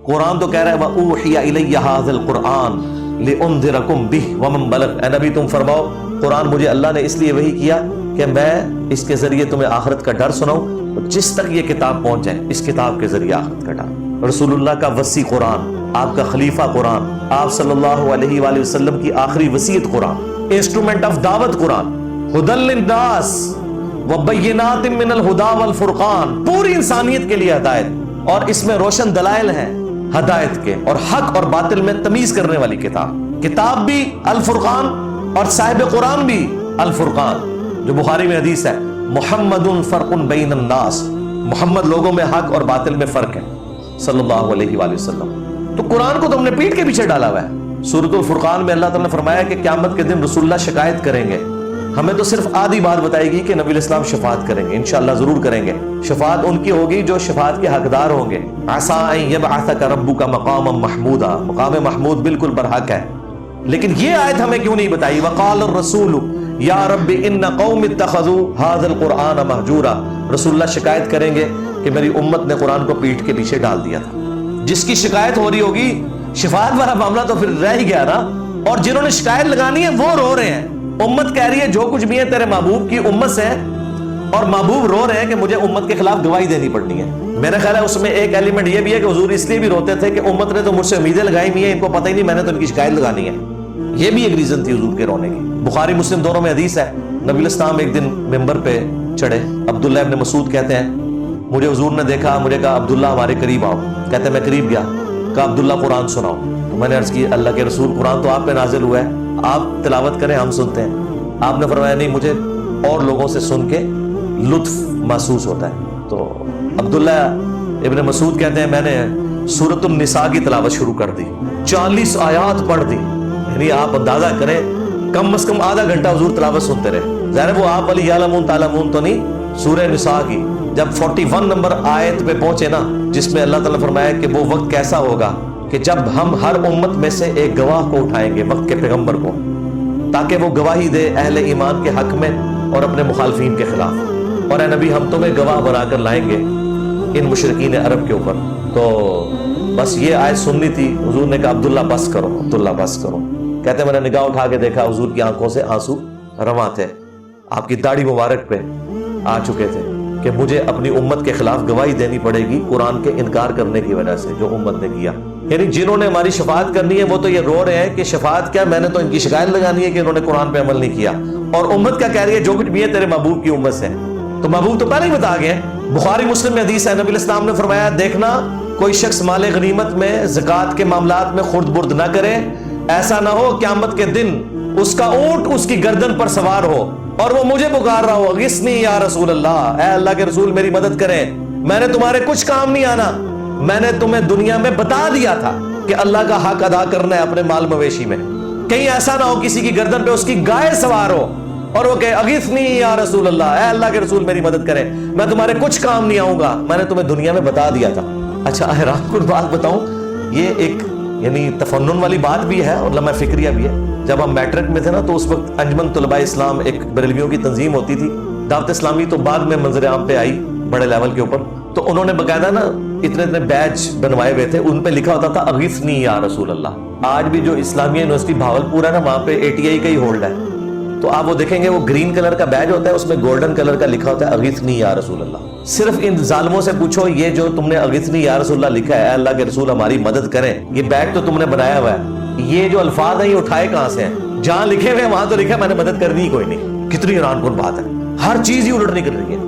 قرآن تو کہہ رہا ہے وَأُوحِيَ إِلَيَّ هَذَا الْقُرْآنُ لِأُنذِرَكُم بِهِ وَمَن بَلَغَ۔ اے نبی تم فرماؤ قرآن مجھے اللہ نے اس لیے وحی کیا کہ میں اس کے ذریعے تمہیں آخرت کا ڈر سناؤں، جس تک یہ کتاب پہنچ جائے اس کتاب کے ذریعے آخرت کا ڈر۔ رسول اللہ کا وصی قرآن، آپ کا خلیفہ قرآن، آپ صلی اللہ علیہ وآلہ وسلم کی آخری وصیت قرآن، انسٹرومنٹ آف دعوت قرآن، ھدی للناس وبینات من الہدی والفرقان، پوری انسانیت کے لیے ہدایت، اور اس میں روشن دلائل ہیں ہدایت کے اور حق اور باطل میں تمیز کرنے والی کتاب بھی الفرقان اور صاحب قرآن بھی الفرقان، جو بخاری میں حدیث ہے محمد فرق بین الناس، محمد لوگوں میں حق اور باطل میں فرق ہے صلی اللہ علیہ وآلہ وسلم۔ تو قرآن کو تو ہم نے پیٹ کے پیچھے ڈالا ہوا ہے۔ سورۃ الفرقان میں اللہ تعالیٰ نے فرمایا کہ قیامت کے دن رسول اللہ شکایت کریں گے، ہمیں تو صرف آدھی بات بتائے گی کہ نبی علیہ السلام شفاعت کریں گے، انشاءاللہ ضرور کریں گے، شفاعت ان کی ہوگی جو شفاعت کے حقدار ہوں گے۔ عسیٰ ان یبعثک ربک مقاما محمودا، مقام محمود بالکل برحق ہے، لیکن یہ آیت ہمیں کیوں نہیں بتائی؟ وقال الرسول یا رب ان قوم اتخذوا هذا القرآن مہجورا، رسول اللہ شکایت کریں گے کہ میری امت نے قرآن کو پیٹھ کے پیچھے ڈال دیا تھا۔ جس کی شکایت ہو رہی ہوگی، شفاعت والا معاملہ تو پھر رہ ہی گیا نا، اور جنہوں نے شکایت لگانی ہے وہ رو رہے ہیں، امت کہہ رہی ہے جو کچھ بھی ہے تیرے محبوب کی امت سے ہے، اور محبوب رو رہے ہیں کہ مجھے امت کے خلاف گواہی دینی پڑنی ہے۔ میرا خیال ہے اس میں ایک ایلیمنٹ یہ بھی ہے کہ حضور اس لیے بھی ہوتے تھے کہ امت نے تو مجھ سے امیدیں لگائی ہوئی ہیں، ان کو پتہ ہی نہیں میں نے تو ان کی شکایت لگانی ہے، یہ بھی ایک ریزن تھی حضور کے رونے کی۔ بخاری مسلم دونوں میں حدیث ہے، نبی علیہ السلام ایک دن ممبر پہ چڑھے، عبداللہ ابن مسعود کہتے ہیں مجھے حضور نے دیکھا، مجھے کہا عبداللہ ہمارے قریب آؤ، کہتے ہیں میں قریب گیا، کہا عبداللہ قرآن سناؤ، تو میں نے عرض کی اللہ کے رسول قرآن تو آپ پہ نازل ہوا ہے، آپ تلاوت کریں ہم سنتے ہیں۔ آپ نے فرمایا نہیں، مجھے اور لوگوں سے سن کے لطف محسوس ہوتا ہے۔ تو عبداللہ ابن مسعود کہتے ہیں میں نے سورۃ النساء کی تلاوت شروع کر دی، 40 آیات پڑھ دی، یعنی آپ اندازہ کریں کم از کم آدھا گھنٹہ حضور تلاوت سنتے رہے، ظاہر وہ آپ والی یعلمون تعلمون تو نہیں، سورہ نساء کی۔ جب 41 نمبر آیت پہ پہنچے نا، جس میں اللہ تعالیٰ نے فرمایا کہ وہ وقت کیسا ہوگا کہ جب ہم ہر امت میں سے ایک گواہ کو اٹھائیں گے، وقت کے پیغمبر کو، تاکہ وہ گواہی دے اہل ایمان کے حق میں اور اپنے مخالفین کے خلاف، اور اے نبی ہم تمہیں گواہ بنا کر لائیں گے ان مشرکین عرب کے اوپر۔ تو بس یہ آیت سننی تھی، حضور نے کہا عبداللہ بس کرو، عبداللہ بس کرو۔ کہتے ہیں میں نے نگاہ اٹھا کے دیکھا، حضور کی آنکھوں سے آنسو رواں تھے، آپ کی داڑھی مبارک پہ آ چکے تھے کہ مجھے اپنی امت کے خلاف گواہی دینی پڑے گی قرآن کے انکار کرنے کی وجہ سے جو امت نے کیا۔ یعنی جنہوں نے ہماری شفاعت کرنی ہے وہ تو یہ رو رہے ہیں کہ شفاعت کیا، میں نے تو ان کی شکایت لگانی ہے کہ انہوں نے قرآن پہ عمل نہیں کیا، اور امت کیا کہہ رہی ہے جو کچھ بھی ہے تیرے محبوب کی امت سے، تو محبوب تو پہلے ہی بتا گئے۔ بخاری مسلم میں حدیث ہے، نبی علیہ السلام نے فرمایا دیکھنا کوئی شخص مال غنیمت میں زکوٰۃ کے معاملات میں خرد برد نہ کرے، ایسا نہ ہو قیامت کے دن اس کا اونٹ اس کی گردن پر سوار ہو اور وہ مجھے پکار رہا ہو اغثنی یا رسول اللہ، اے اللہ کے رسول میری مدد کریں، میں نے تمہارے کچھ کام نہیں آنا، میں نے تمہیں دنیا میں بتا دیا تھا کہ اللہ کا حق ادا کرنا ہے اپنے مال مویشی میں، کہیں ایسا نہ ہو کسی کی گردن پہ اس کی گائے سوار ہو اور وہ کہے اغثنی یا رسول اللہ، اے اللہ کے رسول میری مدد کریں، میں تمہارے کچھ کام نہیں آؤں گا، میں نے تمہیں دنیا میں بتا دیا تھا۔ اچھا حیران کن بات بتاؤں، یہ ایک یعنی تفنن والی بات بھی ہے اور لمحہ فکریہ بھی ہے۔ جب ہم میٹرک میں تھے نا تو اس وقت انجمن طلباء اسلام ایک بریلویوں کی تنظیم ہوتی تھی، دعوت اسلامی تو بعد میں منظر عام پہ آئی بڑے لیول کے اوپر، تو انہوں نے باقاعدہ نا اتنے بیچ بنوائے ہوئے تھے، ان پہ لکھا ہوتا تھا اغثنی یا رسول اللہ۔ آج بھی جو اسلامیہ یونیورسٹی بھاولپور ہے نا، وہاں پہ ATI کا ہی ہولڈ ہے، تو آپ وہ دیکھیں گے وہ گرین کلر کا بیج ہوتا ہے، اس میں گولڈن کلر کا لکھا ہوتا ہے اغثنی یا رسول اللہ۔ صرف ان ظالموں سے پوچھو یہ جو تم نے اغثنی یا رسول اللہ لکھا ہے، اے اللہ کے رسول ہماری مدد کریں، یہ بیج تو تم نے بنایا ہوا ہے، یہ جو الفاظ ہیں یہ اٹھائے کہاں سے ہیں؟ جہاں لکھے ہوئے وہاں تو لکھا ہے میں نے مدد کرنی ہی کوئی نہیں۔ کتنی حیران کن بات ہے، ہر چیز ہی الٹ نکل رہی ہے۔